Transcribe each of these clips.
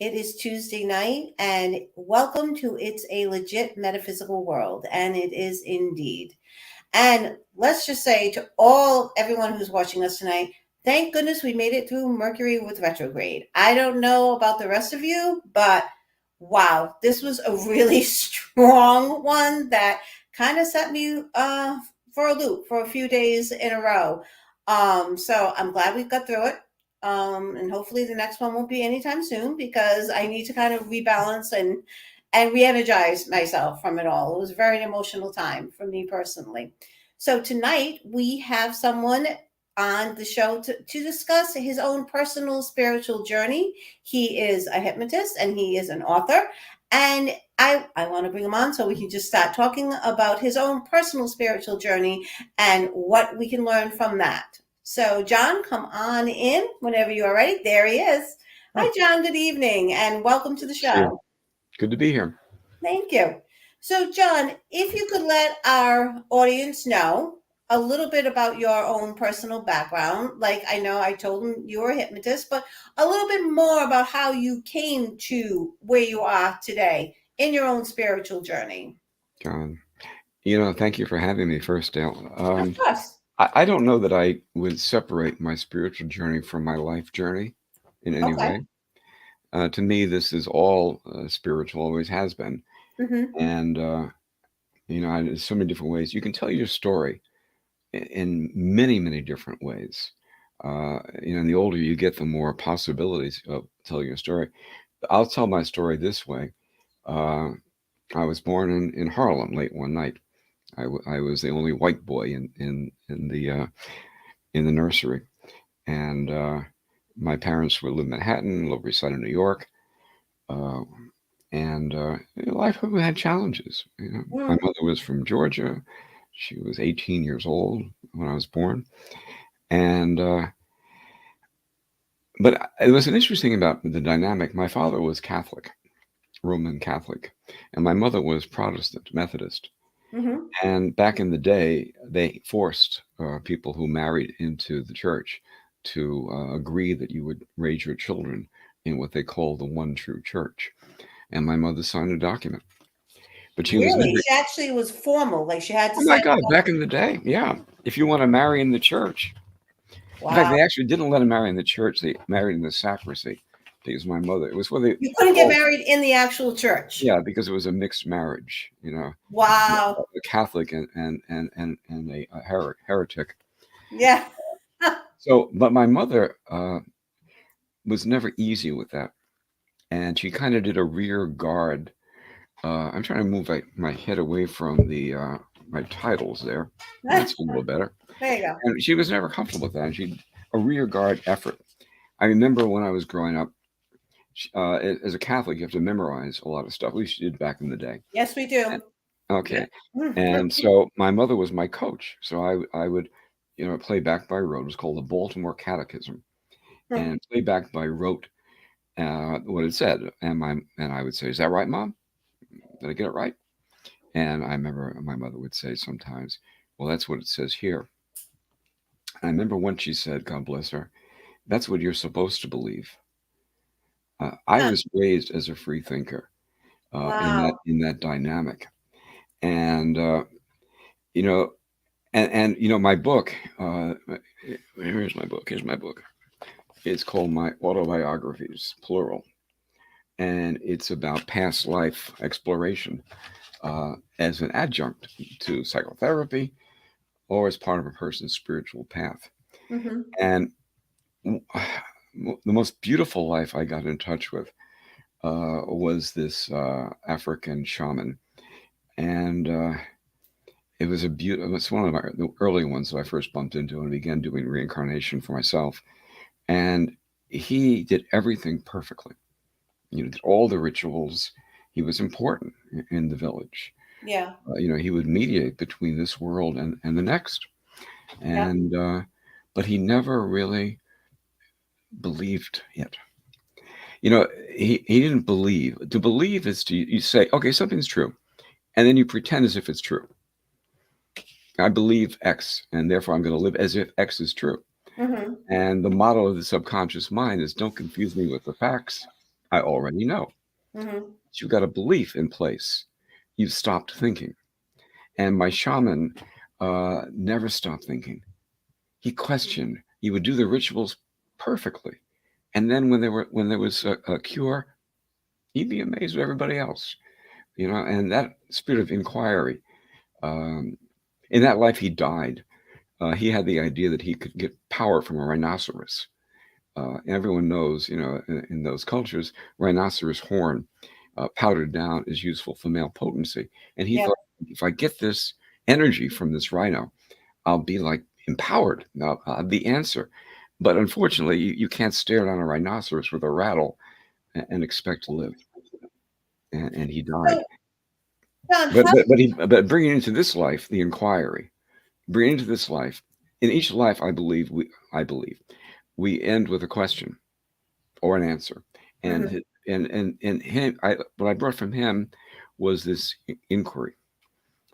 It is Tuesday night, and welcome to It's a Legit Metaphysical World, and it is indeed. And let's just say to everyone who's watching us tonight, thank goodness we made it through Mercury with retrograde. I don't know about the rest of you, but wow, this was a really strong one that kind of set me for a loop for a few days in a row. So I'm glad we got through it. And hopefully the next one won't be anytime soon because I need to kind of rebalance and re-energize myself from it all. It was a very emotional time for me personally. So tonight we have someone on the show to discuss his own personal spiritual journey. He is a hypnotist and he is an author. And I want to bring him on so we can just start talking about his own personal spiritual journey and what we can learn from that. So, John, come on in whenever you are ready. There he is. Hi, John. Good evening and welcome to the show. Good to be here. Thank you. So, John, if you could let our audience know a little bit about your own personal background. Like I know I told them you were a hypnotist, but a little bit more about how you came to where you are today in your own spiritual journey. John, thank you for having me first, Dale. Of course. I don't know that I would separate my spiritual journey from my life journey in any way. To me, this is all spiritual, always has been. Mm-hmm. And, there's so many different ways. You can tell your story in many, many different ways. And the older you get, the more possibilities of telling your story. I'll tell my story this way. I was born in Harlem late one night. I was the only white boy in the nursery, and my parents lived in Manhattan, Lower East Side of New York, and life had challenges. My mother was from Georgia. She was 18 years old when I was born, and but it was an interesting about the dynamic. My father was Catholic, Roman Catholic, and my mother was Protestant, Methodist. Mm-hmm. And back in the day, they forced people who married into the church to agree that you would raise your children in what they call the one true church. And my mother signed a document. But she was never... She actually was formal, like she had to. Oh my God! Back in the day, yeah. If you want to marry in the church, wow. In fact, they actually didn't let them marry in the church. They married in the sacristy. Because my mother, it was where they... You couldn't get married in the actual church. Yeah, because it was a mixed marriage, Wow. A Catholic and a heretic. Yeah. So, but my mother was never easy with that, and she kind of did a rear guard. I'm trying to move my head away from the my titles there. That's a little better. There you go. And she was never comfortable with that. And she a rear guard effort. I remember when I was growing up. As a Catholic, you have to memorize a lot of stuff. At least you did back in the day. Yes, we do. Okay. And so my mother was my coach. So I would, play back by rote. It was called the Baltimore Catechism, and play back by rote what it said. And I would say, "Is that right, Mom? Did I get it right?" And I remember my mother would say sometimes, "Well, that's what it says here." And I remember once she said, God bless her, "That's what you're supposed to believe." I was raised as a free thinker Wow. in that dynamic, and my book. Here's my book. Here's my book. It's called My Autobiographies, plural, and it's about past life exploration as an adjunct to psychotherapy or as part of a person's spiritual path. Mm-hmm. And the most beautiful life I got in touch with was this African shaman, and it was it's one of the early ones that I first bumped into and began doing reincarnation for myself. And he did everything perfectly. Did all the rituals. He was important in the village. Yeah. He would mediate between this world and the next, and but he never really believed it. He didn't believe. To believe is you say, okay, something's true, and then you pretend as if it's true. I believe X, and therefore I'm going to live as if X is true. Mm-hmm. And the motto of the subconscious mind is, don't confuse me with the facts. I already know. Mm-hmm. You've got a belief in place. You've stopped thinking. And my shaman never stopped thinking. He questioned. He would do the rituals perfectly, and then when there was a cure, he'd be amazed with everybody else. And that spirit of inquiry. Um, in that life, he died. He had the idea that he could get power from a rhinoceros. Everyone knows, in those cultures, rhinoceros horn, powdered down, is useful for male potency. And he Yep. thought, if I get this energy from this rhino, I'll be like empowered. Now, the answer. But unfortunately, you can't stare down a rhinoceros with a rattle and expect to live. And he died. So, John, But how? but but, he, but bringing into this life the inquiry, bringing into this life, in each life, I believe we end with a question or an answer, and Mm-hmm. and him. What I brought from him was this inquiry.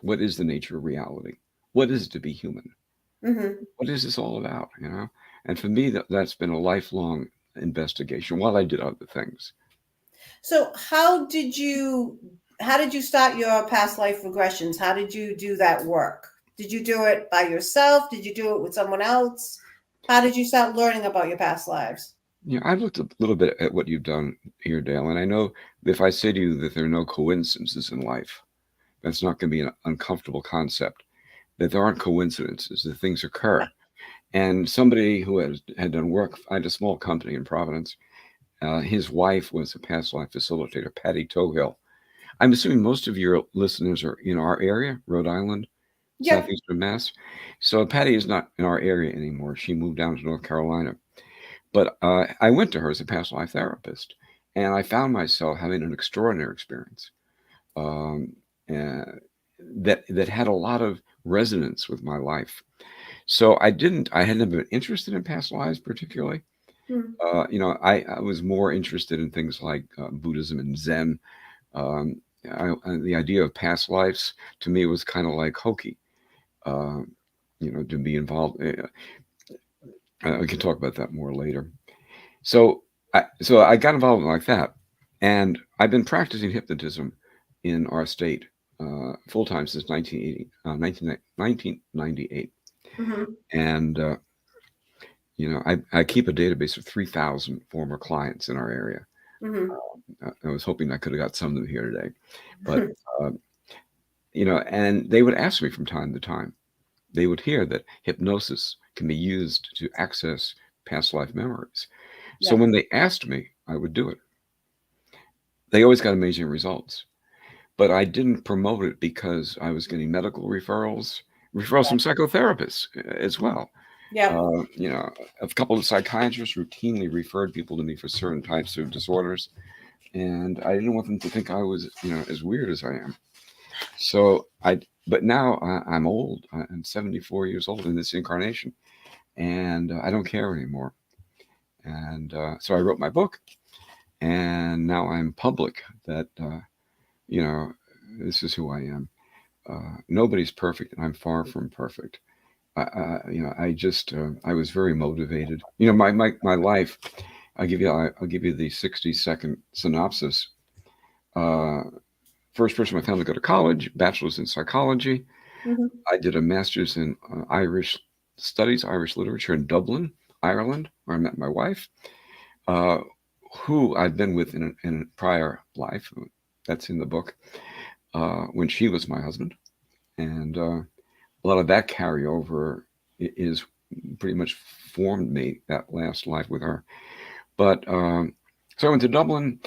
What is the nature of reality? What is it to be human? Mm-hmm. What is this all about? And for me, that's been a lifelong investigation while I did other things. So, how did you start your past life regressions? How did you do that work? Did you do it by yourself? Did you do it with someone else? How did you start learning about your past lives? I've looked a little bit at what you've done here, Dale, and I know if I say to you that there are no coincidences in life, that's not going to be an uncomfortable concept. That there aren't coincidences, that things occur. And somebody who had done work, I had a small company in Providence. His wife was a past life facilitator, Patty Tohill. I'm assuming most of your listeners are in our area, Rhode Island, Yep. southeastern Mass. So Patty is not in our area anymore. She moved down to North Carolina. But I went to her as a past life therapist, and I found myself having an extraordinary experience um, uh, that had a lot of resonance with my life. So I had never been interested in past lives particularly. Mm. I was more interested in things like Buddhism and Zen. Um, the idea of past lives to me was kind of like hokey. Uh, to be involved. I can talk about that more later. So I got involved like that, and I've been practicing hypnotism in our state full time since 1998. Mm-hmm. And I keep a database of 3,000 former clients in our area. Mm-hmm. I was hoping I could have got some of them here today, but uh, and they would ask me from time to time. They would hear that hypnosis can be used to access past life memories. So Yeah. when they asked me, I would do it. They always got amazing results, but I didn't promote it because I was getting medical referrals from psychotherapists as well. Yep. Uh, you know, a couple of psychiatrists routinely referred people to me for certain types of disorders, and I didn't want them to think I was, as weird as I am. So but now I'm old. I'm 74 years old in this incarnation, and I don't care anymore. And so I wrote my book, and now I'm public that, you know, this is who I am. Nobody's perfect, and I'm far from perfect. I was very motivated. My life. I'll give you the 60-second synopsis. Uh, First person in my family to go to college, bachelor's in psychology. Mm-hmm. I did a master's in Irish studies, Irish literature in Dublin, Ireland, where I met my wife, uh, who I'd been with in a prior life. That's in the book, when she was my husband. And a lot of that carryover is pretty much formed me that last life with her. But so I went to Dublin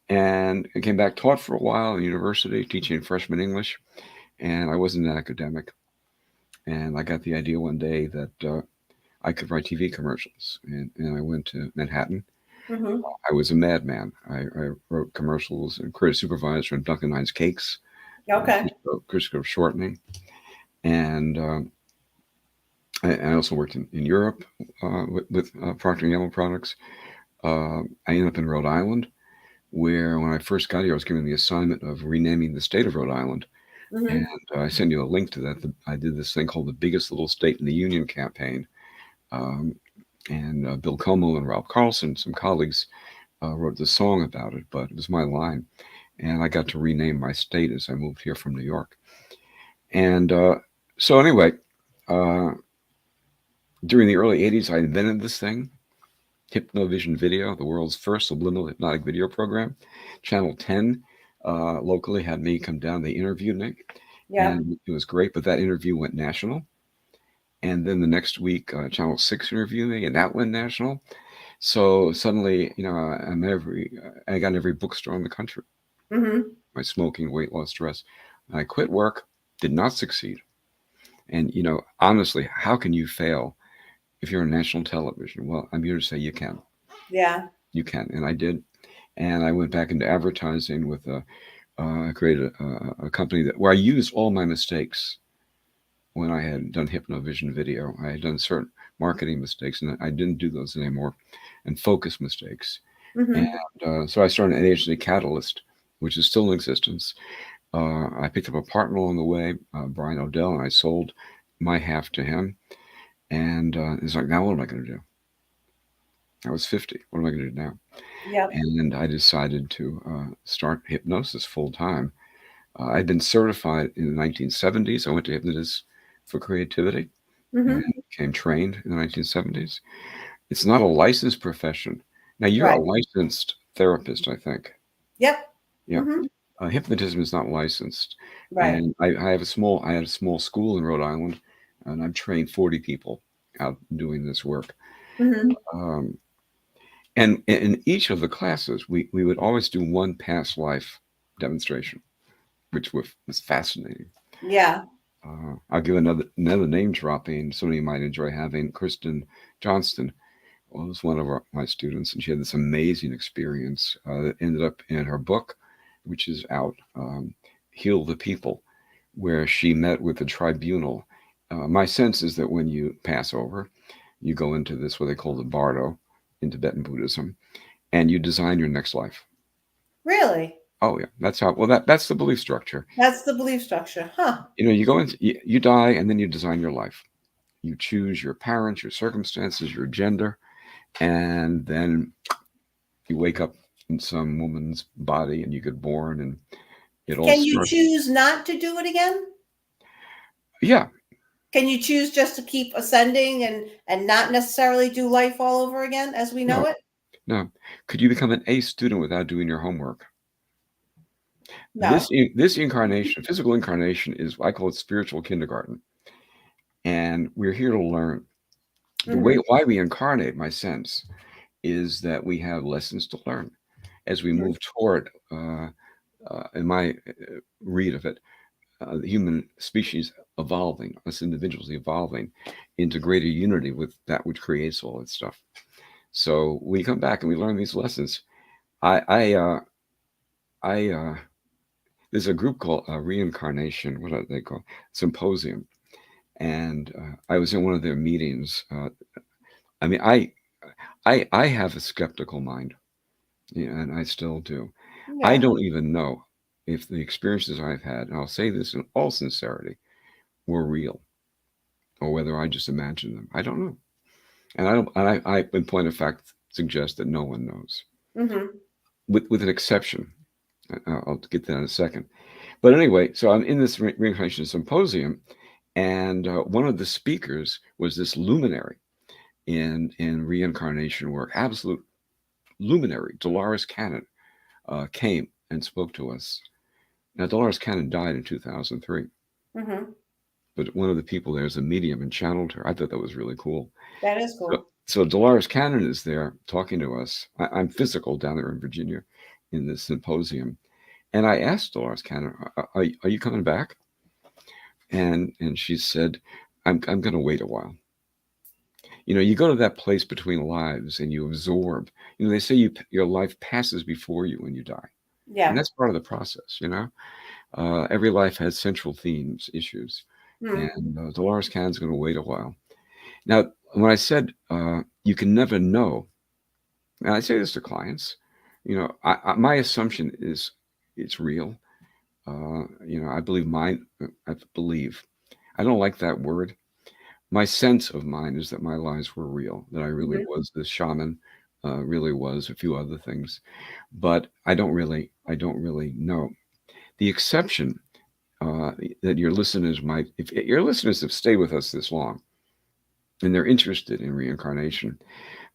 and I came back, taught for a while at university, teaching freshman English, and I wasn't an academic. And I got the idea one day that I could write TV commercials, and I went to Manhattan. Mm-hmm. I was a madman. I wrote commercials and creative supervisor on Dunkin' Hines Cakes, Okay. Crisco shortening, and I also worked in Europe with Procter & Gamble products. I ended up in Rhode Island, where when I first got here, I was given the assignment of renaming the state of Rhode Island. And Mm-hmm. I send you a link to that. I did this thing called the Biggest Little State in the Union campaign. Um, and Bill Como and Ralph Carlson, some colleagues, wrote the song about it, but it was my line, and I got to rename my state as I moved here from New York. And so anyway, uh, during the early '80s, I invented this thing, Hypnovision Video, the world's first subliminal hypnotic video program. Channel 10 locally had me come down. They interviewed me, Yeah. and it was great. But that interview went national. And then the next week, Channel 6 interviewed me, and that went national. So suddenly, I got in every bookstore in the country. Mm-hmm. My smoking, weight loss, stress. I quit work, did not succeed. And, honestly, how can you fail if you're on national television? Well, I'm here to say you can. Yeah. You can. And I did. And I went back into advertising with I created a company where I used all my mistakes when I had done Hypnovision Video. I had done certain marketing mistakes, and I didn't do those anymore, and focus mistakes. And Mm-hmm. so I started an agency, Catalyst, which is still in existence. I picked up a partner along the way, Brian O'Dell, and I sold my half to him. And it's like, now what am I going to do? I was 50. What am I going to do now? Yep. And I decided to start hypnosis full time. I'd been certified in the 1970s. I went to Hypnotist for Creativity and Mm-hmm. became trained in the 1970s. It's not a licensed profession. Now, you're a Right. licensed therapist, I think. Yep. Yeah. Mm-hmm. Hypnotism is not licensed. Right. And I had a small school in Rhode Island, and I've trained 40 people out doing this work. Mm-hmm. Um, and in each of the classes, we would always do one past life demonstration, which was fascinating. Yeah. I'll give another name dropping. Somebody you might enjoy having. Kristen Johnston was one of my students, and she had this amazing experience that ended up in her book, which is out, Heal the People, where she met with the tribunal. My sense is that when you pass over, you go into this, what they call the bardo in Tibetan Buddhism, and you design your next life. Really? Oh yeah, that's how. Well, that's the belief structure. That's the belief structure, huh? You go into you die, and then you design your life. You choose your parents, your circumstances, your gender, and then you wake up in some woman's body, and you get born, and it all Can you starts. choose not to do it again? Yeah, Can you choose just to keep ascending and not necessarily do life all over again as we know no, it? no. Could you become an A student without doing your homework? No. This incarnation, physical incarnation, is, I call it, spiritual kindergarten, and we're here to learn. The way Mm-hmm. why we incarnate, my sense, is that we have lessons to learn as we Mm-hmm. move toward, in my read of it, the human species evolving, us individuals evolving into greater unity with that which creates all that stuff. So we come back and we learn these lessons. I, I, uh, I there's a group called Reincarnation. What are they called? Symposium. And I was in one of their meetings. I mean, I have a skeptical mind, yeah, and I still do. I Yeah. don't even know if the experiences I've had, and I'll say this in all sincerity, were real, or whether I just imagined them. I don't know, and I don't. And in point of fact, suggest that no one knows, Mm-hmm. with an exception. I'll get to that in a second. But anyway, so I'm in this reincarnation symposium, and one of the speakers was this luminary in reincarnation work, absolute luminary, Dolores Cannon, came and spoke to us. Now, Dolores Cannon died in 2003, Mm-hmm. but one of the people there is a medium and channeled her. I thought that was really cool. That is So, cool. so Dolores Cannon is there talking to us. I'm physical down there in Virginia in this symposium. And I asked Dolores Cannon, are you coming back? And she said, I'm going to wait a while. You go to that place between lives and you absorb. They say your life passes before you when you die. And Yeah. that's part of the process. Every life has central themes, issues. Mm. And Dolores Cannon's going to wait a while. Now, when I said you can never know, and I say this to clients, my assumption is it's real. I believe mine. I believe. I don't like that word. My sense of mine is that my lives were real, that I really Mm-hmm. was this shaman really was, a few other things, but I don't really know. The exception that your listeners might, if your listeners have stayed with us this long and they're interested in reincarnation,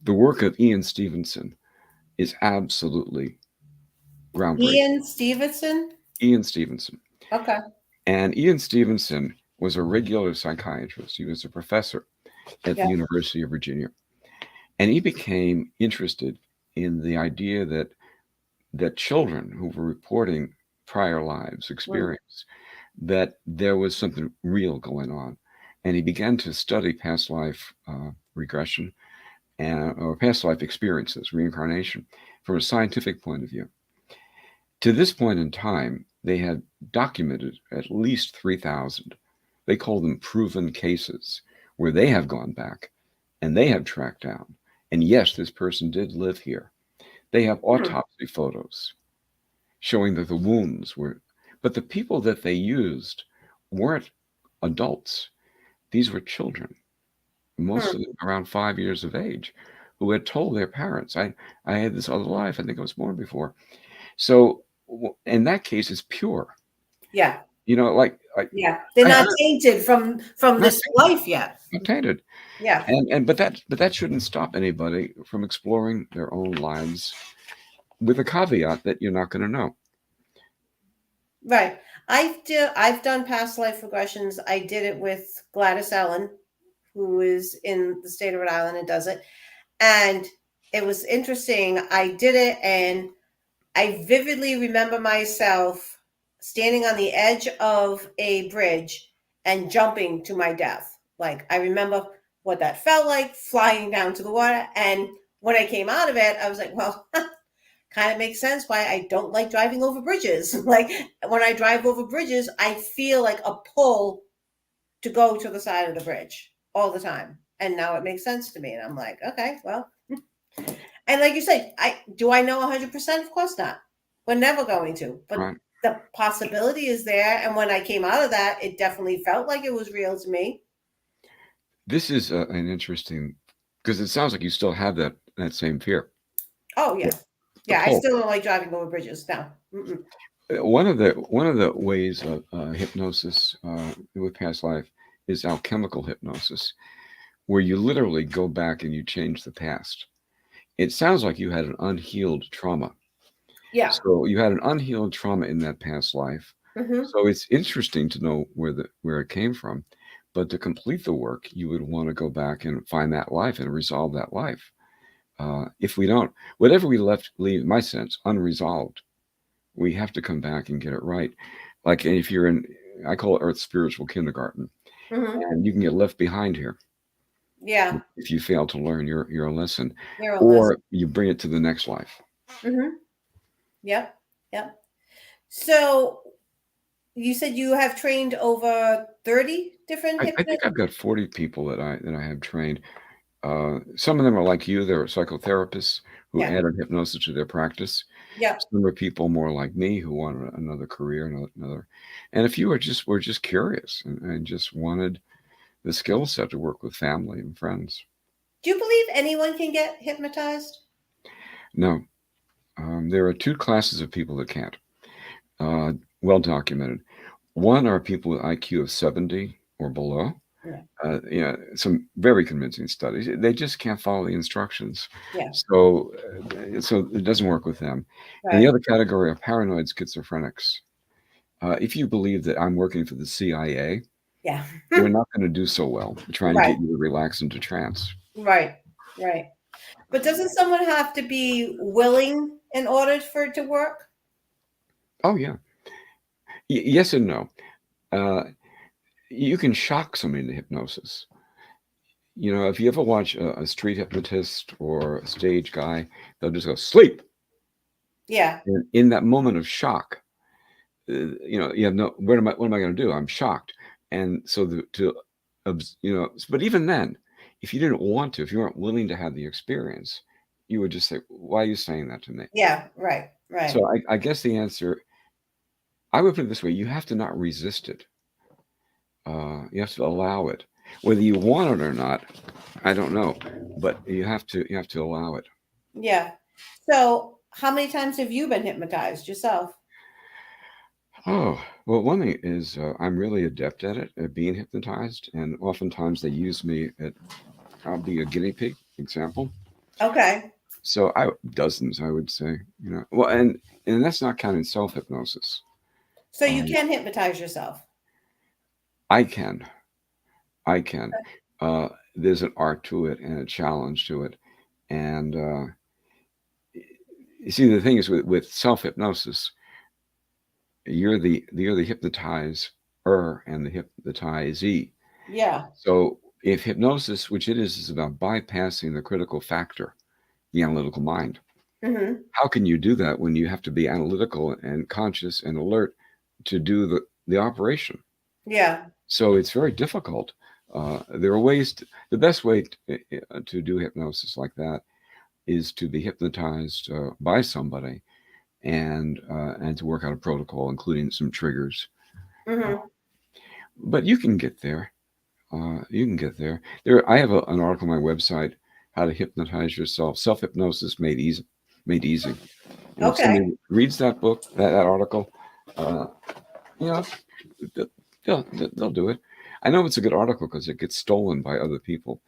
the work of Ian Stevenson is absolutely groundbreaking. Ian Stevenson. Ian Stevenson. Okay. And Ian Stevenson was a regular psychiatrist. He was a professor at the Yeah. University of Virginia. And he became interested in the idea that children who were reporting prior lives experience, that there was something real going on. And he began to study past life regression or past life experiences, reincarnation, from a scientific point of view. To this point in time, they had documented at least 3,000. They call them proven cases, where they have gone back and they have tracked down. And yes, this person did live here. They have autopsy photos showing that the wounds were, but the people that they used weren't adults. These were children, most of them around 5 years of age, who had told their parents, I had this other life. I think I was born before. So in that case, it's pure. Yeah. You know, like yeah, they're not tainted from this life yet. Not tainted. Yeah. And but that shouldn't stop anybody from exploring their own lives, with a caveat that you're not going to know. Right. I've done past life regressions. I did it with Gladys Allen, who is in the state of Rhode Island and does it. And it was interesting. I did it, and I vividly remember myself standing on the edge of a bridge and jumping to my death. Like, I remember what that felt like, flying down to the water. And when I came out of it, I was like, well, kind of makes sense why I don't like driving over bridges. Like, when I drive over bridges, I feel like a pull to go to the side of the bridge all the time. And now it makes sense to me. And I'm like, okay, well. And like you said, do I know 100%? Of course not. We're never going to. But Right. the possibility is there. And when I came out of that, it definitely felt like it was real to me. This is an interesting, because it sounds like you still have that same fear. Oh, yeah. Yeah, I still don't like driving over bridges now. One of the ways of hypnosis with past life is alchemical hypnosis, where you literally go back and you change the past. It sounds like you had an unhealed trauma. Yeah. So you had an unhealed trauma in that past life. So it's interesting to know where it came from. But to complete the work, you would want to go back and find that life and resolve that life. If we don't, whatever we leave, in my sense, unresolved, we have to come back and get it right. Like if you're in, I call it Earth's spiritual kindergarten, and you can get left behind here. Yeah. If you fail to learn your lesson, or you bring it to the next life. Yep. Yep. So you said you have trained over 30 different I think I've got 40 people that I have trained. Some of them are like you; they're psychotherapists who added hypnosis to their practice. Yeah. Some are people more like me who want another career, another, and a few were just curious and just wanted the skill set to work with family and friends. Do you believe anyone can get hypnotized? No. There are two classes of people that can't. Well documented. One are people with IQ of 70 or below. Some very convincing studies. They just can't follow the instructions. So it doesn't work with them. Right. And the other category are paranoid schizophrenics. If you believe that I'm working for the CIA, we're not going to do so well trying to get you to relax into trance. Right. But doesn't someone have to be willing in order for it to work? Oh, yeah. Yes and no. You can shock somebody into hypnosis. You know, if you ever watch a street hypnotist or a stage guy, they'll just go, sleep. Yeah. And in that moment of shock, you have no, what am I going to do? I'm shocked. And so but even then, if you didn't want to, if you weren't willing to have the experience, you would just say, why are you saying that to me? Yeah, right. So I guess the answer, I would put it this way, you have to not resist it. You have to allow it. Whether you want it or not, I don't know, but you have to allow it. Yeah. So, how many times have you been hypnotized yourself? Oh, well, one thing is I'm really adept at it, at being hypnotized, and oftentimes they use me at, I'll be a guinea pig example. Okay. So dozens, I would say, well, and that's not counting self-hypnosis. So you Um, can hypnotize yourself. I can, I can. Uh, there's an art to it and a challenge to it, and you see, the thing is with self-hypnosis, you're the hypnotizer and the hypnotizee. Yeah. So if hypnosis, which it is about bypassing the critical factor, the analytical mind. Mm-hmm. How can you do that when you have to be analytical and conscious and alert to do the operation? Yeah. So it's very difficult. There are ways. The best way to do hypnosis like that is to be hypnotized by somebody and to work out a protocol, including some triggers. Uh, Mm-hmm. but you can get there. You can get there. I have an article on my website, "How to Hypnotize Yourself: Self Hypnosis Made Easy." Made easy. And if Okay. somebody reads that book, that article, uh, you know, they'll do it. I know it's a good article because it gets stolen by other people.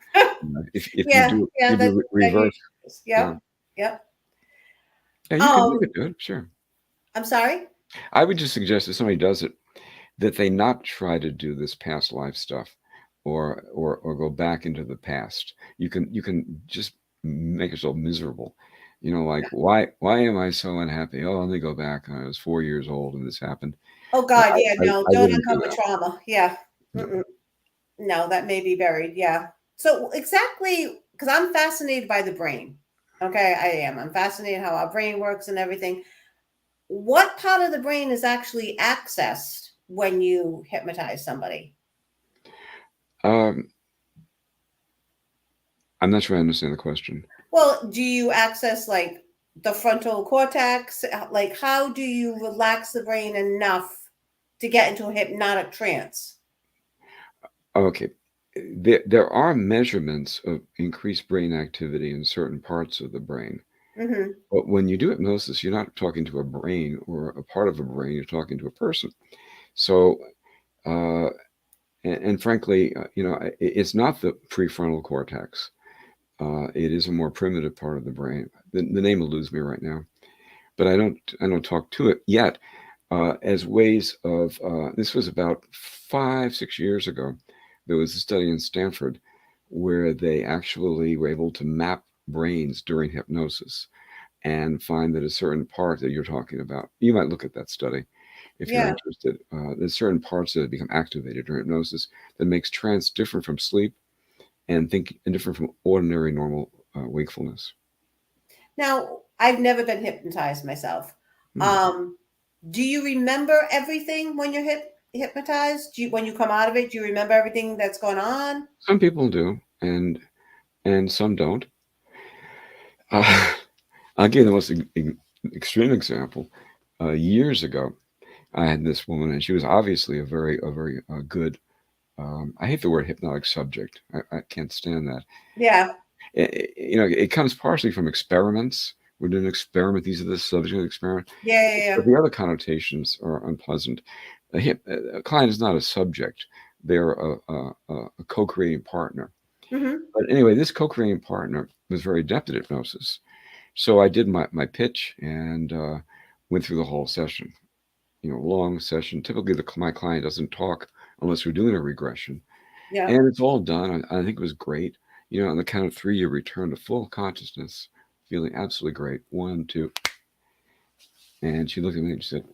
If you Yeah. do Yeah. you That. do That you. reverse, yeah, Yep. Yep. yeah, you could Um. do it. Sure, I'm sorry. I would just suggest if somebody does it that they not try to do this past life stuff, or go back into the past. You can just make yourself miserable. Like why am I so unhappy? Oh, let me go back. I was 4 years old and this happened. Oh I, God. Yeah. I, No. I Don't wouldn't do uncover that. trauma. Yeah. No. Mm-mm. No, that may be buried. Yeah. So exactly, because I'm fascinated by the brain. Okay, I am. I'm fascinated how our brain works and everything. What part of the brain is actually accessed when you hypnotize somebody? Um, I'm not sure I understand the question. Well, do you access like the frontal cortex? Like, how do you relax the brain enough to get into a hypnotic trance? Okay. There are measurements of increased brain activity in certain parts of the brain. Mm-hmm. But when you do hypnosis, you're not talking to a brain or a part of a brain, you're talking to a person. So, uh, and frankly, it's not the prefrontal cortex. It is a more primitive part of the brain. The name eludes me right now, but I don't talk to it yet. As ways of this was about 5-6 years ago. There was a study in Stanford where they actually were able to map brains during hypnosis and find that a certain part that you're talking about, you might look at that study if you're Yeah. interested. There's certain parts that become activated during hypnosis that makes trance different from sleep and different from ordinary normal wakefulness. Now, I've never been hypnotized myself. Hmm. Um, do you remember everything when you're hypnotized? When you come out of it, do you remember everything that's going on? Some people do, and some don't. Uh, I'll give the most extreme example. Years ago, I had this woman, and she was obviously a very good. I hate the word hypnotic subject. I can't stand that. Yeah. It comes partially from experiments. We're doing an experiment. These are the subject of the experiment. Yeah, yeah, But yeah. the other connotations are unpleasant. A client is not a subject. They're a co-creating partner. Hmm. But anyway, this co-creating partner was very adept at hypnosis. So I did my pitch and went through the whole session. Long session. Typically, my client doesn't talk unless we're doing a regression, Yeah. and it's all done. I think it was great. On the count of three, you return to full consciousness, feeling absolutely great. One, two, and she looked at me and she said,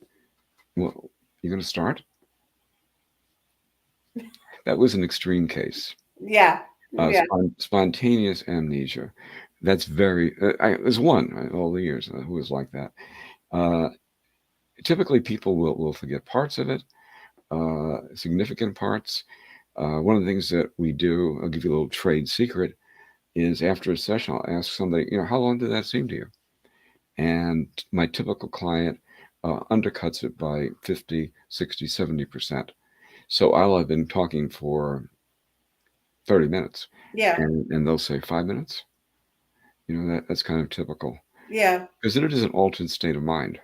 "Well, you're going to start?" That was an extreme case. Yeah. Yeah. Spontaneous amnesia. That's very. There's one all the years who was like that. Uh, Typically, people will forget parts of it, significant parts. One of the things that we do, I'll give you a little trade secret, is after a session, I'll ask somebody, how long did that seem to you? And my typical client undercuts it by 50, 60, 70%. So I'll have been talking for 30 minutes Yeah. and they'll say 5 minutes. That's kind of typical Yeah. because it is an altered state of mind.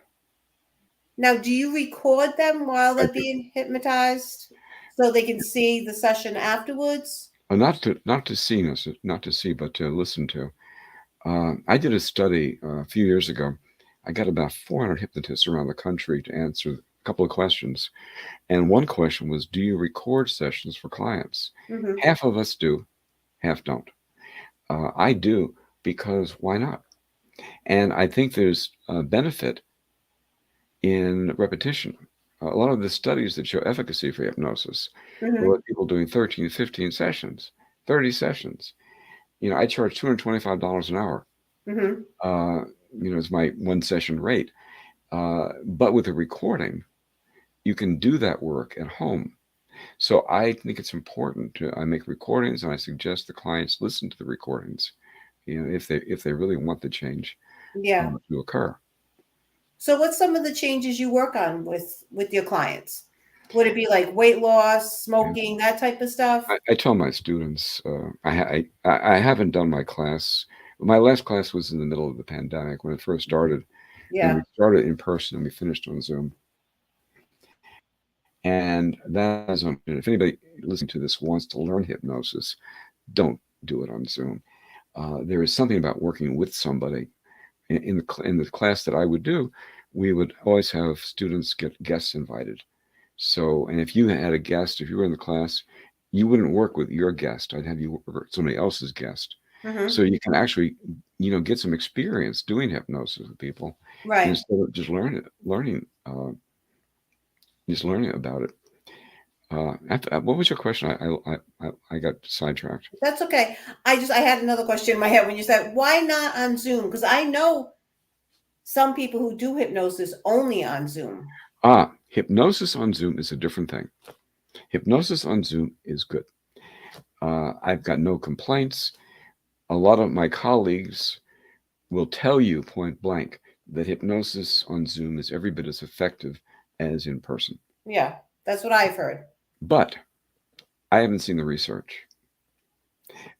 Now, do you record them while I they're do. being hypnotized so they can see the session afterwards? Not to see, but to listen to. I did a study a few years ago. I got about 400 hypnotists around the country to answer a couple of questions. And one question was, do you record sessions for clients? Mm-hmm. Half of us do, half don't. I do because why not? And I think there's a benefit in repetition. A lot of the studies that show efficacy for hypnosis are Mm-hmm. with people doing 13, 15 sessions, 30 sessions. I charge $225 an hour. Mm-hmm. Uh, is my one session rate. But with a recording, you can do that work at home. So I think it's important I make recordings and I suggest the clients listen to the recordings, if they really want the change Yeah. to occur. So what's some of the changes you work on with your clients? Would it be like weight loss, Yeah. smoking, that type of stuff? I tell my students, I haven't done my class. My last class was in the middle of the pandemic when it first started, and we Yeah. started in person and we finished on Zoom. And that is on. If anybody listening to this wants to learn hypnosis, don't do it on Zoom. There is something about working with somebody. In the class that I would do, we would always have students get guests invited. So, and if you had a guest, if you were in the class, you wouldn't work with your guest. I'd have you work with somebody else's guest. Mm-hmm. So you can actually, get some experience doing hypnosis with people Right. instead of just learning about it. What was your question? I got sidetracked. That's okay. I had another question in my head when you said, why not on Zoom? Because I know some people who do hypnosis only on Zoom. Hypnosis on Zoom is a different thing. Hypnosis on Zoom is good. I've got no complaints. A lot of my colleagues will tell you point blank that hypnosis on Zoom is every bit as effective as in person. Yeah, that's what I've heard. But I haven't seen the research.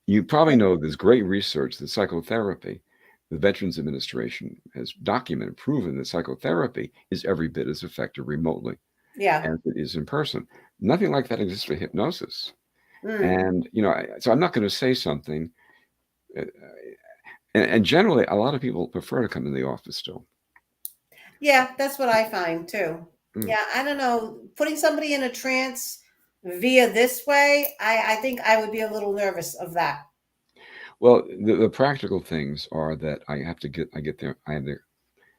You probably know there's great research that psychotherapy, the Veterans Administration has documented, proven that psychotherapy is every bit as effective remotely Yeah. as it is in person. Nothing like that exists for hypnosis. Mm. And, so I'm not going to say something. uh, and generally, a lot of people prefer to come in the office still. Yeah, that's what I find too. Mm. Yeah, I don't know. Putting somebody in a trance via this way, I think I would be a little nervous of that. Well, the practical things are that I have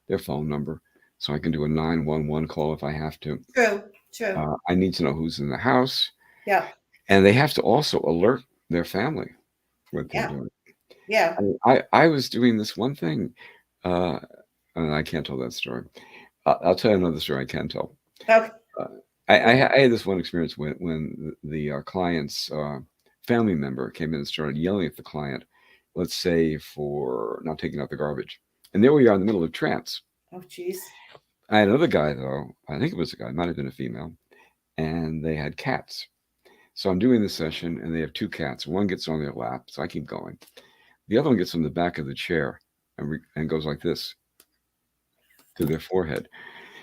their phone number, so I can do a 911 call if I have to. True, true. I need to know who's in the house, Yeah, and they have to also alert their family what they're yeah, doing. yeah. I was doing this one thing, uh, and I can't tell that story. I'll tell you another story I can tell. Okay. Uh, I had this one experience when the client's family member came in and started yelling at the client, let's say for not taking out the garbage. And there we are in the middle of trance. Oh, jeez. I had another guy, though, I think it was a guy, might have been a female, and they had cats. So I'm doing this session, and they have two cats. One gets on their lap, so I keep going. The other one gets on the back of the chair and goes like this to their forehead.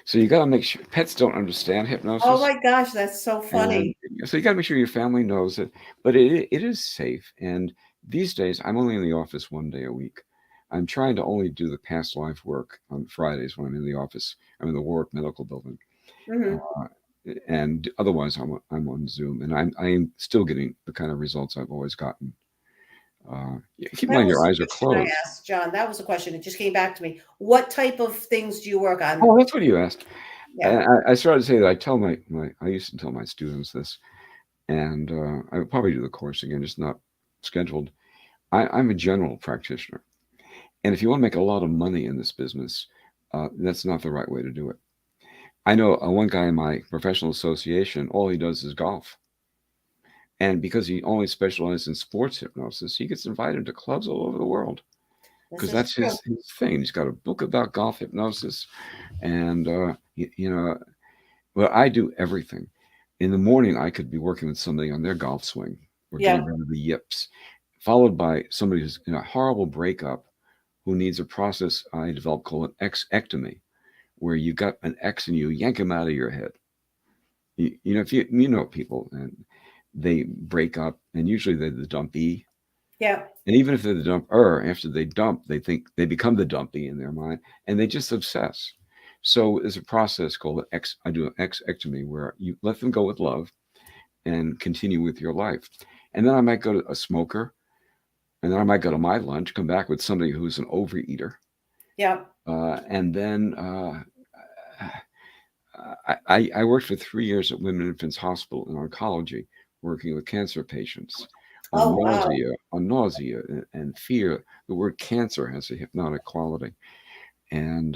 So you got to make sure pets don't understand Oh hypnosis. my gosh, that's so And funny. so you got to make sure your family knows it, but it is safe. And these days, I'm only in the office one day a week. I'm trying to only do the past life work on Fridays when I'm in the office. I'm in the Warwick Medical Building, Hmm. uh, and otherwise I'm on Zoom, and I'm still getting the kind of results I've always gotten. Keep in That mind was your the eyes are question I closed. asked, John. That was a question. It just came back to me. What type of things do you work on? Oh, that's what you asked. Yeah. And I started to say that I used to tell my students this, and I would probably do the course again, just not scheduled. I'm a general practitioner. And if you want to make a lot of money in this business, that's not the right way to do it. I know one guy in my professional association, all he does is golf. And because he only specializes in sports hypnosis, he gets invited to clubs all over the world This because is that's true. his thing. He's got a book about golf hypnosis. And, well, I do everything. In the morning, I could be working with somebody on their golf swing or Yeah. getting rid of the yips, followed by somebody who's in a horrible breakup who needs a process I developed called an X-ectomy, where you got an X and you yank them out of your head. You know, if you know people and they break up, and usually they're the dumpy. Yeah. And even if they're the dumper, after they dump, they think they become the dumpy in their mind, and they just obsess. So there's a process called an X. I do an X-ectomy where you let them go with love and continue with your life. And then I might go to a smoker, and then I might go to my lunch, come back with somebody who's an overeater, Yeah. and then I worked for 3 years at Women and Infants Hospital in oncology, working with cancer patients Oh, wow. on nausea and fear. The word cancer has a hypnotic quality, and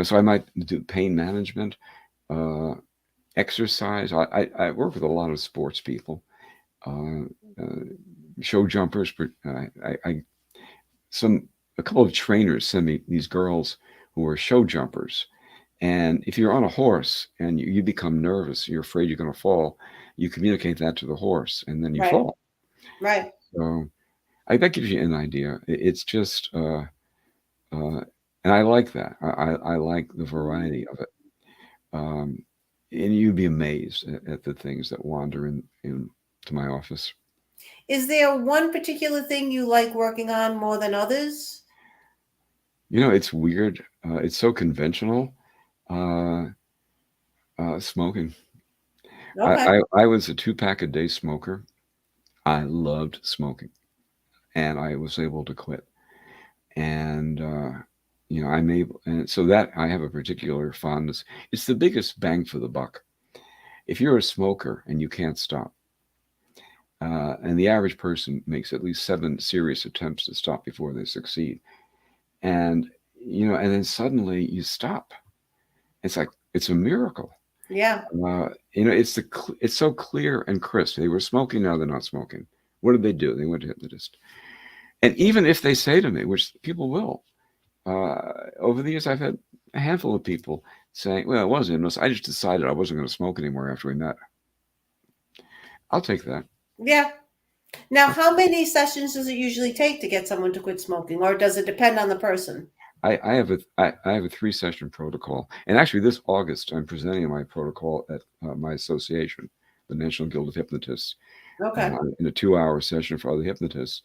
so I might do pain management, uh, exercise. I work with a lot of sports people, uh, uh, show jumpers. A couple of trainers send me these girls who are show jumpers. And if you're on a horse and you become nervous, you're afraid you're going to fall, you communicate that to the horse and then you Right. fall. Right. So that gives you an idea. It's just, and I like that. I like the variety of it. Um, and you'd be amazed at the things that wander in to my office. Is there one particular thing you like working on more than others? It's weird. It's so conventional. Uh, Smoking. Okay. I was a 2-pack a day smoker. I loved smoking, and I was able to quit. And I'm able, and so that I have a particular fondness. It's the biggest bang for the buck. If you're a smoker and you can't stop, and the average person makes at least 7 serious attempts to stop before they succeed, and and then suddenly you stop. It's like it's a miracle. Yeah. It's so clear and crisp. They were smoking, now they're not smoking. What did they do? They went to hypnotist. And even if they say to me, which people will, over the years I've had a handful of people saying, "Well, it wasn't hypnosis. I just decided I wasn't going to smoke anymore after we met." I'll take that. Yeah. Now, how many sessions does it usually take to get someone to quit smoking, or does it depend on the person? I have a 3-session protocol, and actually this August I'm presenting my protocol at my association, the National Guild of Hypnotists, Okay. in a 2-hour session for other hypnotists.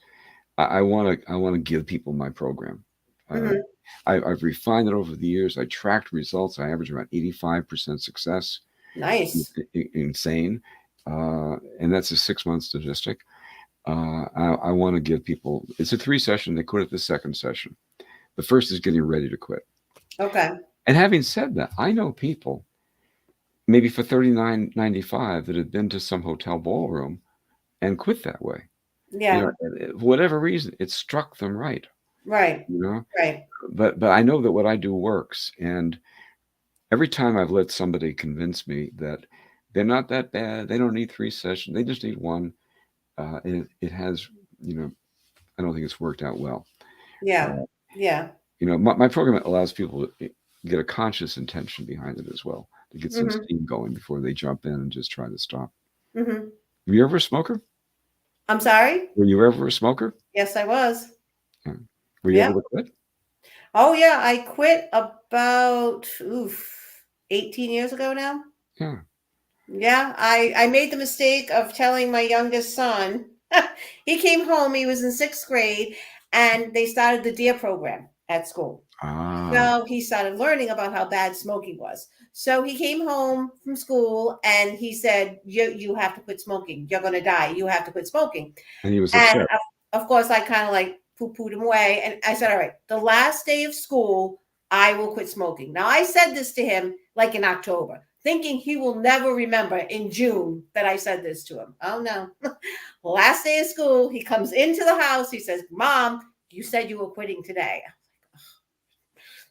I want to give people my program. Uh, Hmm. I've refined it over the years. I tracked results. I average around 85% success. Nice. Insane, and that's a 6-month statistic. I want to give people. It's a 3-session. They quit at the second session. The first is getting ready to quit. Okay. And having said that, I know people, maybe for $39.95, that have been to some hotel ballroom and quit that way. Yeah. For whatever reason, it struck them right. Right. You know, Right. but I know that what I do works, and every time I've let somebody convince me that they're not that bad, they don't need 3 sessions, they just need 1. It has, I don't think it's worked out well. Yeah. Uh, Yeah. my program allows people to get a conscious intention behind it as well, to get some Hmm. steam going before they jump in and just try to stop. Hmm. Were you ever a smoker? I'm sorry? Were you ever a smoker? Yes, I was. Yeah. Were you Yeah. able to quit? Oh, yeah. I quit about 18 years ago now. Yeah. Yeah. I made the mistake of telling my youngest son, he came home, he was in 6th grade, and they started the DEAR program at school. Ah, So he started learning about how bad smoking was. So he came home from school and he said, "You have to quit smoking. You're gonna die. You have to quit smoking." and he was And upset. of course, I kind of like poo-pooed him away, and I said, "All right, the last day of school, I will quit smoking." Now I said this to him like in October, thinking he will never remember in June that I said this to him. Oh no. Last day of school, he comes into the house. He says, "Mom, you said you were quitting today."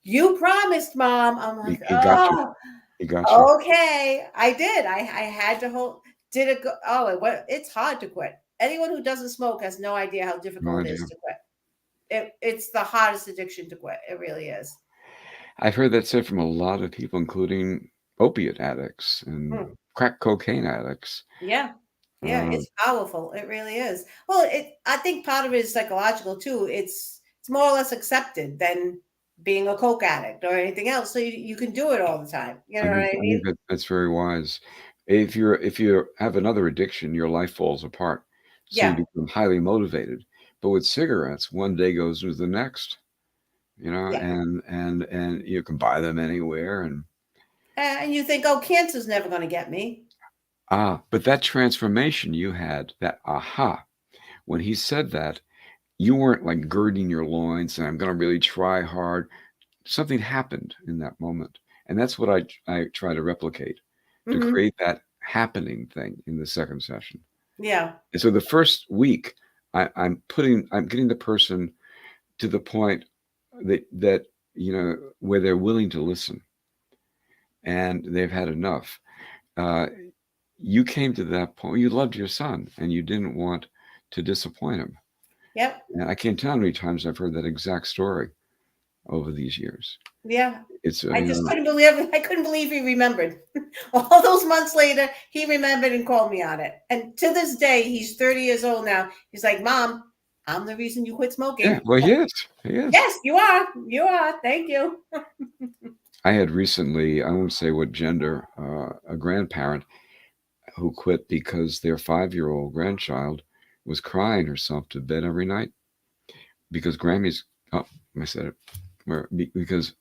"You promised, Mom." I'm like, He got you. "Oh, He got you. okay." I did. I had to hold. Did it go? Oh, it's hard to quit. Anyone who doesn't smoke has no idea how No difficult it is idea. to quit. It's the hardest addiction to quit. It really is. I've heard that said from a lot of people, including opiate addicts and Hmm. crack cocaine addicts. Yeah. Yeah, Uh, it's powerful. It really is. Well, I think part of it is psychological too. It's it's more or less accepted than being a coke addict or anything else. So you can do it all the time. You know what I I think mean? that's very wise. If you have another addiction, your life falls apart, so you Yeah, become highly motivated. But with cigarettes, one day goes into the next, yeah. and you can buy them anywhere. And And you think, oh, cancer's never going to get me. but that transformation you had, that aha, when he said that, you weren't like girding your loins and I'm going to really try hard. Something happened in that moment, and that's what I try to replicate, to Hmm. create that happening thing in the second session. Yeah. And so the first week, I'm getting the person to the point that where they're willing to listen and they've had enough. Uh, you came to that point. You loved your son and you didn't want to disappoint him. Yep. And I can't tell how many times I've heard that exact story over these years. Yeah. It's I just couldn't believe I couldn't believe he remembered. All those months later, he remembered and called me on it. And to this day, he's 30 years old now. He's like, Mom, I'm the reason you quit yeah. smoking. Well, he is. He is. Yes, you are. You are. Thank you. I had recently, I won't say what gender, a grandparent who quit because their 5-year-old grandchild was crying herself to bed every night because Grammy's, oh, I said it, because,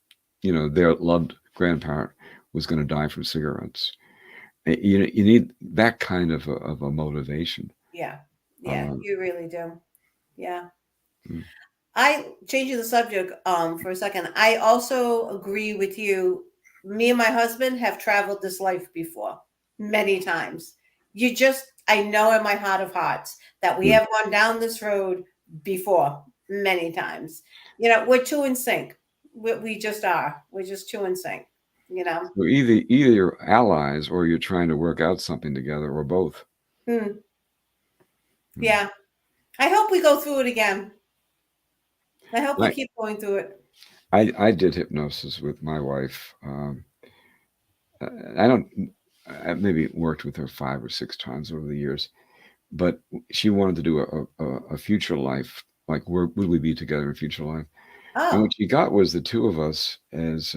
their loved grandparent was going to die from cigarettes. You need that kind of a motivation. Yeah. Yeah, Um, you really do. Yeah. mm, I changing the subject for a second. I also agree with you. Me and my husband have traveled this life before many times. I know in my heart of hearts that we mm. have gone down this road before many times. You know, we're two in sync. We just are. We're just two in sync. You know. So either you're allies or you're trying to work out something together or both. Hmm. Mm. Yeah. I hope we go through it again. I hope we Like keep going through it. I did hypnosis with my wife. I don't. I maybe worked with her 5 or 6 times over the years, but she wanted to do a future life, like where would we be together in future life? And Oh, what she got was the two of us as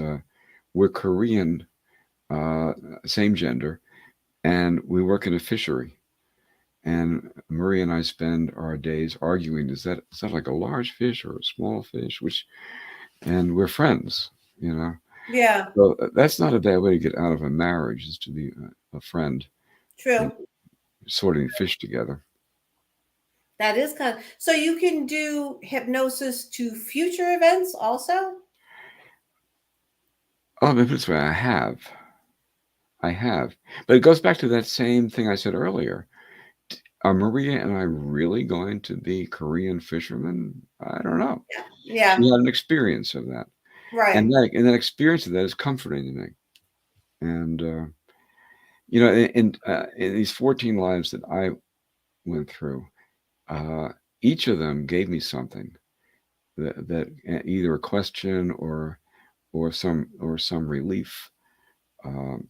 we're Korean, uh, same gender, and we work in a fishery. And Marie and I spend our days arguing: is that like a large fish or a small fish? And we're friends, you know. yeah. So that's not a bad way to get out of a marriage, is to be a friend and True. sorting fish together. That is kind of so you can do hypnosis to future events also? Oh, but this way, I have, but it goes back to that same thing I said earlier. Are Maria and I really going to be Korean fishermen? I don't know. Yeah. She Yeah. had an experience of that, Right. and that experience of that is comforting to me. And in these 14 lives that I went through, uh, each of them gave me something that either a question or some relief. Um,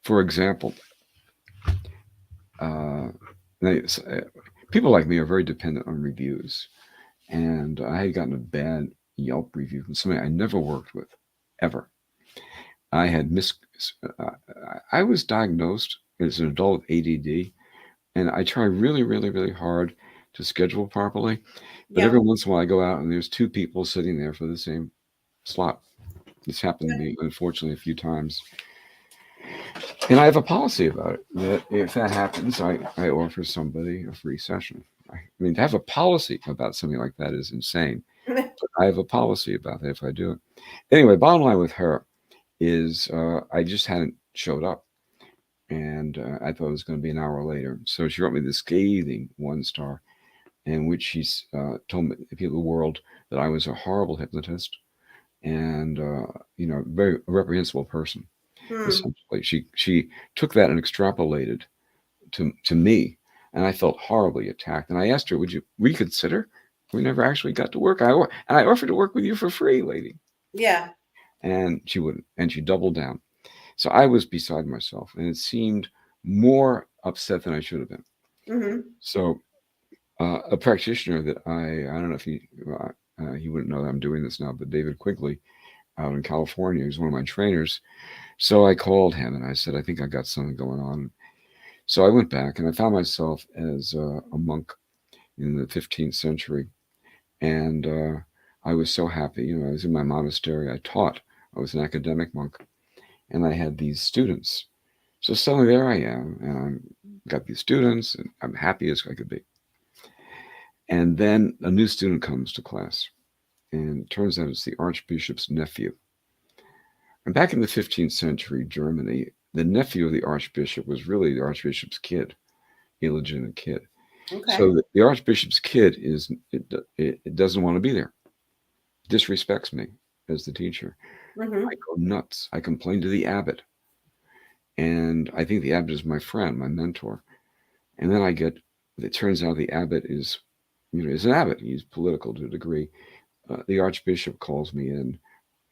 for example, uh, they, people like me are very dependent on reviews, and I had gotten a bad Yelp review from somebody I never worked with, ever. I had uh, I was diagnosed as an adult with ADD, and I try really, really, really hard to schedule properly. But Yeah. every once in a while, I go out and there's two people sitting there for the same slot. It's happened to me, unfortunately, a few times. And I have a policy about it that if that happens, I offer somebody a free session. I mean, to have a policy about something like that is insane. But I have a policy about it if I do it. Anyway, bottom line with her is I just hadn't showed up. And I thought it was going to be an hour later. So she wrote me this scathing 1 star in which she told me, the people of the world, that I was a horrible hypnotist and very reprehensible person. Hmm. Essentially, she took that and extrapolated to me, and I felt horribly attacked. And I asked her, "Would you reconsider?" We never actually got to work. And I offered to work with you for free, lady, Yeah. and she wouldn't. And she doubled down. So I was beside myself, and it seemed more upset than I should have been. Hmm. So a practitioner that I don't know if you, He wouldn't know that I'm doing this now, but David Quigley out in California, he's one of my trainers. So I called him and I said, I think I got something going on. So I went back and I found myself as a monk in the 15th century. And I was so happy. You know, I was in my monastery. I taught. I was an academic monk. And I had these students. So suddenly there I am. And I've got these students. And I'm happy as I could be. And then a new student comes to class. And it turns out it's the Archbishop's nephew. And back in the 15th century Germany, the nephew of the Archbishop was really the Archbishop's kid, illegitimate kid. Okay. So the Archbishop's kid it doesn't want to be there, disrespects me as the teacher. Mm-hmm. I go nuts. I complain to the abbot, and I think the abbot is my friend, my mentor. And then it turns out the abbot is an abbot. He's political to a degree. The Archbishop calls me in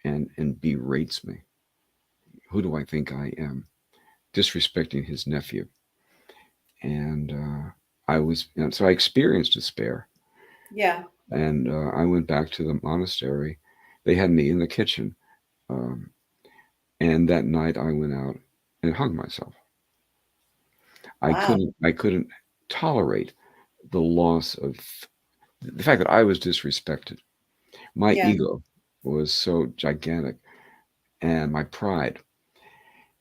and berates me. Who do I think I am? Disrespecting his nephew. And so I experienced despair. Yeah. And I went back to the monastery. They had me in the kitchen. And that night I went out and hung myself. Wow. I couldn't tolerate the loss of the fact that I was disrespected. My ego was so gigantic, and my pride.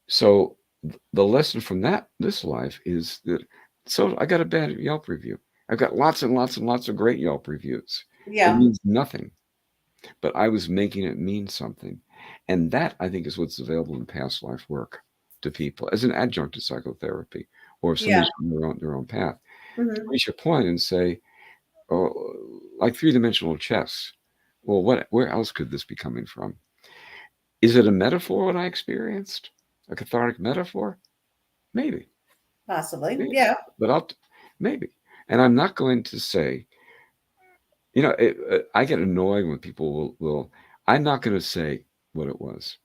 So the lesson from this life is that, so I got a bad Yelp review. I've got lots and lots and lots of great Yelp reviews. Yeah. It means nothing, but I was making it mean something. And that, I think, is what's available in past life work to people as an adjunct to psychotherapy, or if somebody's on their own path. Mm-hmm. Reach a point and say, oh, like three-dimensional chess. Well, where else could this be coming from? Is it a metaphor what I experienced? A cathartic metaphor? Maybe. Possibly. Maybe. Yeah. But maybe. And I'm not going to say, I get annoyed when people will I'm not going to say what it was.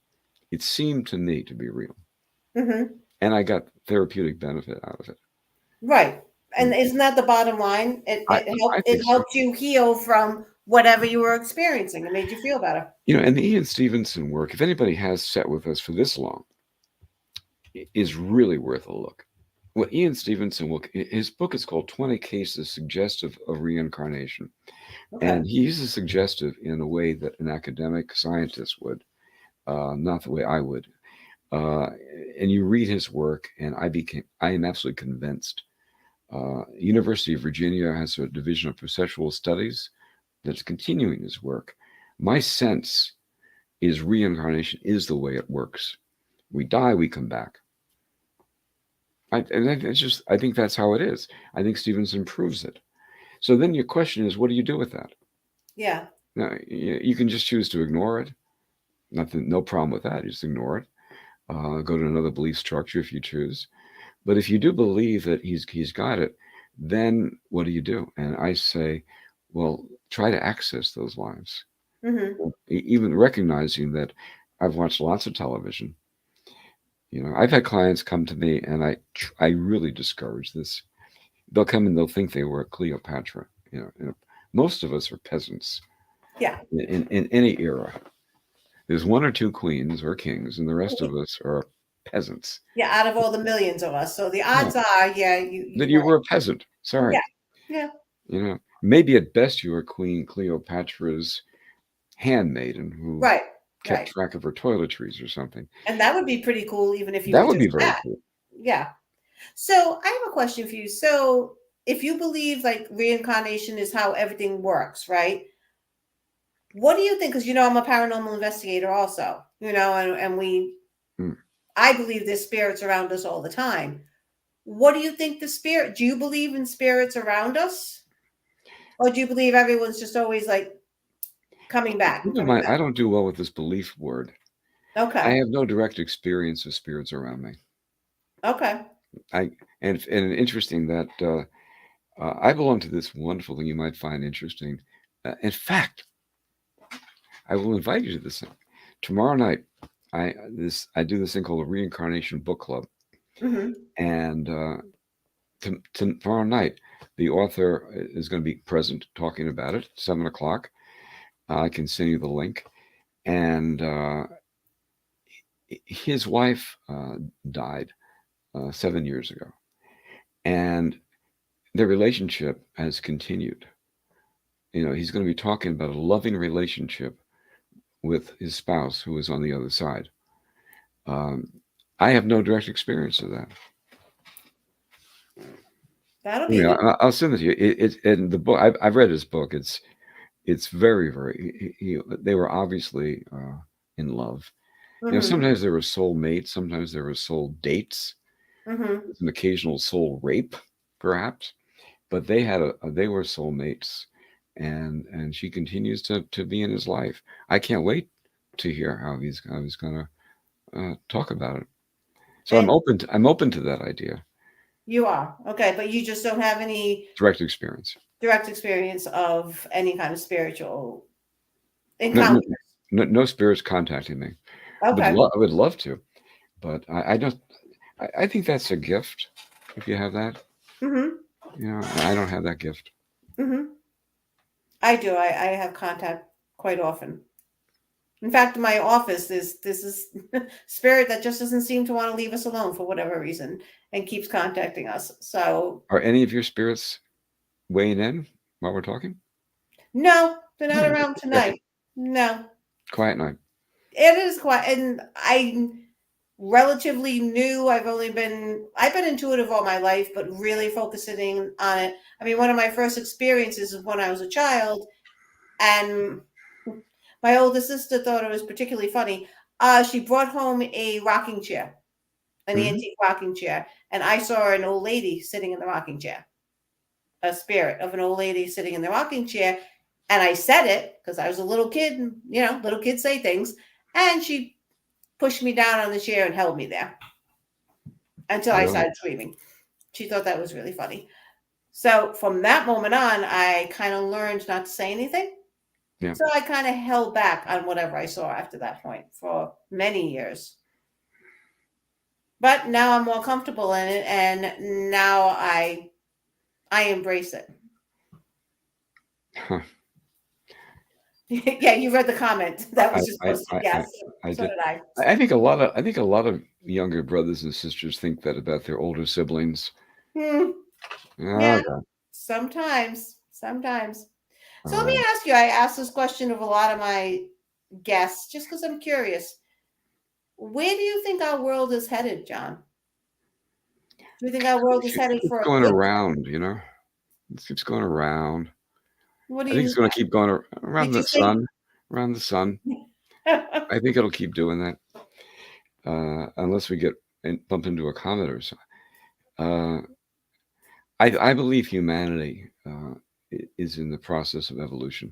It seemed to me to be real. Mm-hmm. And I got therapeutic benefit out of it. Right. And isn't that the bottom line? I think so. Helped you heal from whatever you were experiencing. It made you feel better. And the Ian Stevenson work, if anybody has sat with us for this long, is really worth a look. Well, Ian Stevenson, his book is called 20 Cases Suggestive of Reincarnation. Okay. And he uses suggestive in a way that an academic scientist would, not the way I would. And you read his work, and I am absolutely convinced. University of Virginia has a division of perceptual studies that's continuing his work. My sense is reincarnation is the way it works. We die, we come back. I think that's how it is. I think Stevenson proves it. So then your question is, what do you do with that? Yeah. Now, you can just choose to ignore it. No problem with that. You just ignore it. Go to another belief structure if you choose. But if you do believe that he's got it, then what do you do? And I say, well, try to access those lives. Mm-hmm. Even recognizing that I've watched lots of television. I've had clients come to me, and I really discourage this. They'll come and they'll think they were Cleopatra. Most of us are peasants. Yeah. In any era, there's one or two queens or kings, and the rest of us are peasants. Yeah, out of all the millions of us. So the odds are, that you were a peasant. Sorry. Yeah. Maybe at best you were Queen Cleopatra's handmaiden who kept track of her toiletries or something. And that would be pretty cool, even if you that would be very cool. Yeah. So I have a question for you. So if you believe like reincarnation is how everything works, right? What do you think? Because I'm a paranormal investigator also, and we I believe there's spirits around us all the time. What do you think do you believe in spirits around us? Or do you believe everyone's just always like coming back? I don't do well with this belief word. Okay. I have no direct experience of spirits around me. Okay. And interesting that I belong to this wonderful thing you might find interesting. In fact, I will invite you to this thing. Tomorrow night, I do this thing called a Reincarnation Book Club. Mm-hmm. And tomorrow night, the author is going to be present talking about it, 7:00. I can send you the link. And his wife died 7 years ago, and their relationship has continued. He's going to be talking about a loving relationship with his spouse who is on the other side. I have no direct experience of that. That'll be good. I'll send it to you. It's in the book. I've read his book. It's very, very. They were obviously in love. Sometimes there were soul mates. Sometimes there were soul dates. There's an occasional soul rape, perhaps. But they were soulmates, and she continues to be in his life. I can't wait to hear how he's going to talk about it. So And I'm open to that idea. you are. Okay, but you just don't have any Direct experience of any kind of spiritual No, encounters. no spirits contacting me. Okay. I would love to, but I don't. I think that's a gift if you have that. I don't have that gift. I do. I have contact quite often. In fact, in my office, this is spirit that just doesn't seem to want to leave us alone for whatever reason and keeps contacting us. So, Are any of your spirits weighing in while we're talking? no, they're not No, around tonight. No, quiet night. it is quite, and I'm relatively new. I've been intuitive all my life, but really focusing on it. I mean, one of my first experiences is when I was a child, and my older sister thought it was particularly funny. She brought home a rocking chair, an antique rocking chair, and I saw an old lady sitting in the rocking chair, a spirit of an old lady sitting in the rocking chair. And I said it because I was a little kid, and little kids say things. And she pushed me down on the chair and held me there until I Really? started screaming. She thought that was really funny. So from that moment on, I kind of learned not to say anything. Yeah. So I kind of held back on whatever I saw after that point for many years. But now I'm more comfortable in it, and now I embrace it. Huh. Yeah, you read the comment that was just posted. Yes, I so did. did I. I think a lot of younger brothers and sisters think that about their older siblings. Hmm. Yeah, Okay. sometimes. So let me Um, ask you. I asked this question of a lot of my guests just because I'm curious. Where do you think our world is headed, John? Do you think our world is headed it's for a going good? around, It keeps going around. What do I you think it's mean? going to keep going around Did the you say? sun, around the sun. I think it'll keep doing that, unless we bump into a comet or something. I believe humanity is in the process of evolution.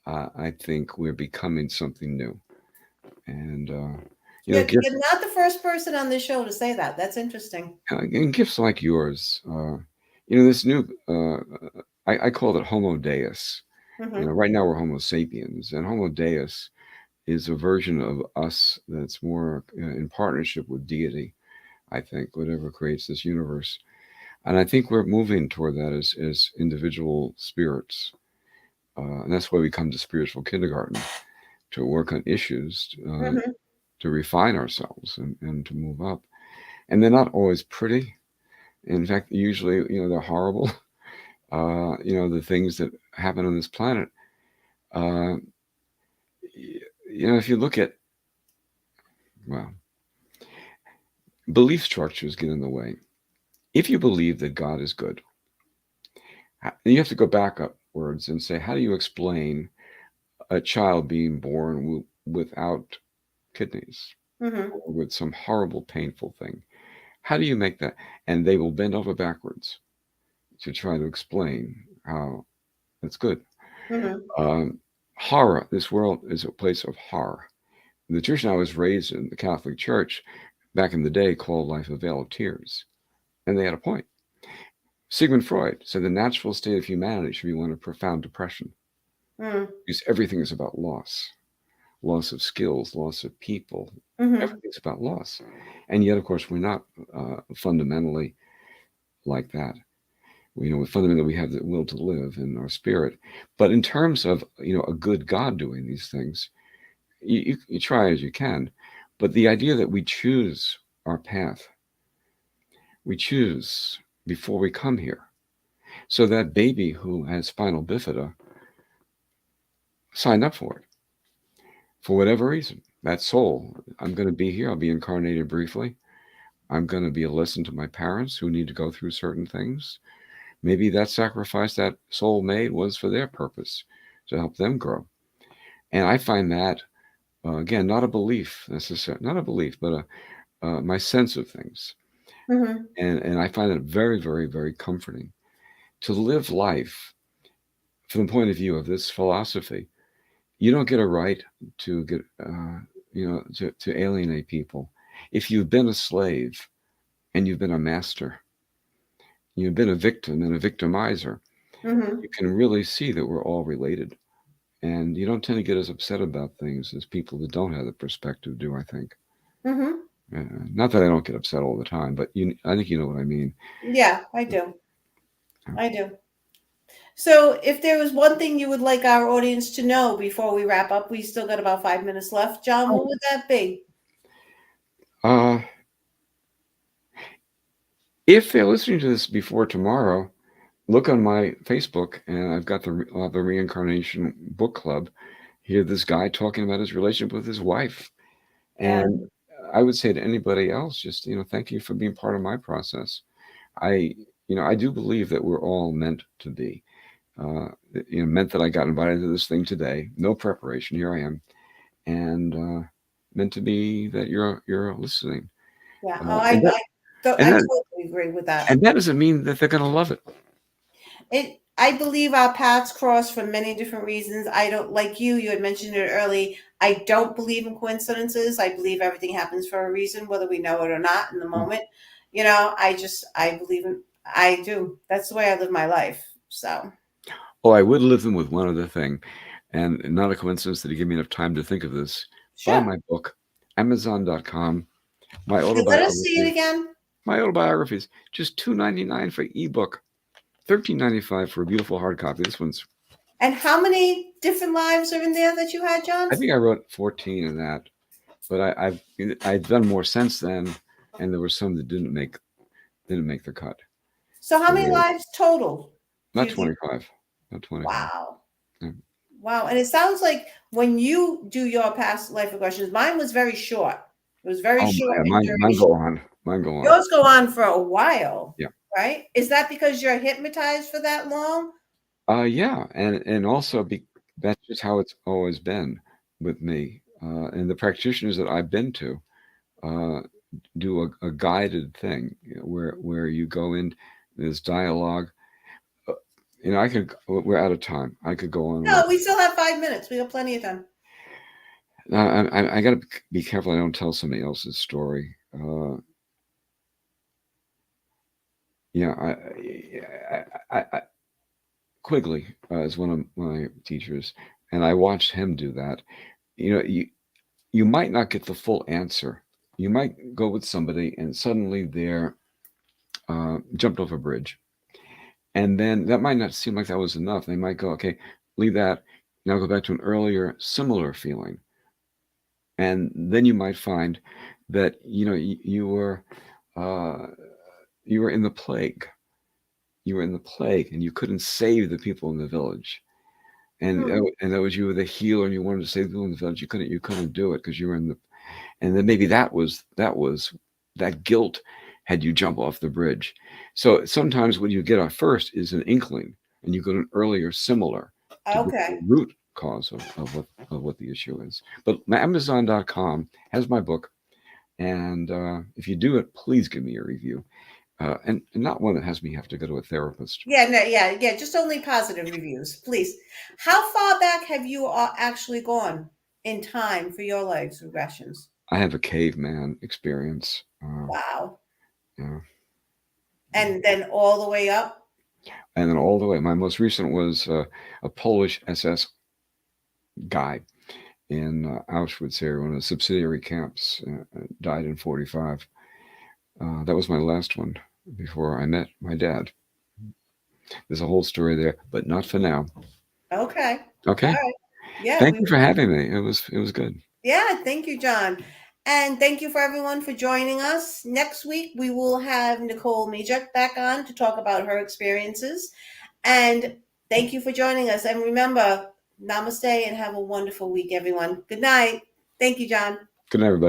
I think we're becoming something new, and You're not the first person on this show to say that. That's interesting. and gifts like yours. This new. I call it Homo Deus. Right now we're Homo sapiens, and Homo Deus is a version of us that's more in partnership with deity. I think whatever creates this universe, and I think we're moving toward that as individual spirits, and that's why we come to spiritual kindergarten to work on issues, to refine ourselves and to move up. And they're not always pretty. In fact, usually, they're horrible. The things that happen on this planet. If you look at, well, belief structures get in the way. If you believe that God is good, you have to go back upwards and say, how do you explain a child being born without kidneys or with some horrible, painful thing? How do you make that? And they will bend over backwards to try to explain how that's good. Horror. This world is a place of horror. The tradition I was raised in, the Catholic Church, back in the day, called life a vale of tears. And they had a point. Sigmund Freud said the natural state of humanity should be one of profound depression. Because everything is about loss of skills, loss of people. Everything's about loss. And yet, of course, we're not fundamentally like that. fundamentally we have the will to live in our spirit. But in terms of a good God doing these things, you try as you can. But the idea that we choose our path, we choose before we come here. So that baby who has spinal bifida signed up for it for whatever reason. That soul, I'm going to be here. I'll be incarnated briefly. I'm going to be a lesson to my parents who need to go through certain things. Maybe that sacrifice that soul made was for their purpose, to help them grow. And I find that, again, not a belief necessarily, not a belief, but my sense of things. Mm-hmm. And I find it very, very, very comforting to live life from the point of view of this philosophy. You don't get a right to get, to alienate people. If you've been a slave and you've been a master, you've been a victim and a victimizer, Mm-hmm. you can really see that we're all related. And you don't tend to get as upset about things as people that don't have the perspective do, I think. Mm-hmm. Not that I don't get upset all the time, but I think you know what I mean. Yeah, I do. I do. So, if there was one thing you would like our audience to know before we wrap up, we still got about 5 minutes left. John, what would that be? Uh, if they're listening to this before tomorrow, look on my Facebook, and I've got the Reincarnation Book Club. Hear this guy talking about his relationship with his wife, Yeah. and I would say to anybody else, just thank you for being part of my process. I do believe that we're all meant to be. Meant that I got invited to this thing today. No preparation. Here I am, and meant to be that you're listening. Yeah. And that and I that totally agree with that. and that doesn't mean that they're going to love it. I believe our paths cross for many different reasons. I don't like you had mentioned it early. I don't believe in coincidences. I believe everything happens for a reason, whether we know it or not in the moment. I believe I do. That's the way I live my life. So. Oh, I would live them with one other thing, and not a coincidence that you give me enough time to think of this. Buy Sure. my book, Amazon.com. My Okay, let us see it autobiography. again. My autobiographies, just $2.99 for ebook, $13.95 for a beautiful hard copy. This one's. And how many different lives are in there that you had, John? I think I wrote 14 in that, but I've done more since then, and there were some that didn't make the cut. So how many lives total? Not 25. Not 25. Wow. Yeah. Wow. And it sounds like when you do your past life regressions, mine was very short. It was very short. Mine go on. Mine go on. Yours go on for a while. Yeah. Right? Is that because you're hypnotized for that long? Yeah, and also that's just how it's always been with me. And the practitioners that I've been to do a guided thing where you go in this dialogue. We're out of time. I could go on. No, we still have 5 minutes. We have plenty of time. I got to be careful I don't tell somebody else's story. Yeah, I Quigley is one of my teachers, and I watched him do that. You might not get the full answer. You might go with somebody, and suddenly they're jumped off a bridge, and then that might not seem like that was enough. They might go, okay, leave that. Now go back to an earlier similar feeling, and then you might find that you were in the plague. You were in the plague, and you couldn't save the people in the village. And that was, you were the healer, and you wanted to save the people in the village. You couldn't do it because you were in the. And then maybe that guilt had you jump off the bridge. So sometimes what you get at first is an inkling, and you go to an earlier similar to get the root cause of what the issue is. But Amazon.com has my book, and if you do it, please give me a review. And not one that has me have to go to a therapist. Yeah. Just only positive reviews, please. How far back have you actually gone in time for your life's regressions? I have a caveman experience. Wow. Yeah. And then all the way up? And then all the way. My most recent was a Polish SS guy in Auschwitz area, one of the subsidiary camps, died in 1945. That was my last one before I met my dad. There's a whole story there, but not for now. Okay. Okay. All right. Yeah. Thank you for having me. It was good. Yeah. Thank you, John. And thank you for everyone for joining us. Next week, we will have Nicole Mijek back on to talk about her experiences. And thank you for joining us. And remember, namaste and have a wonderful week, everyone. Good night. Thank you, John. Good night, everybody.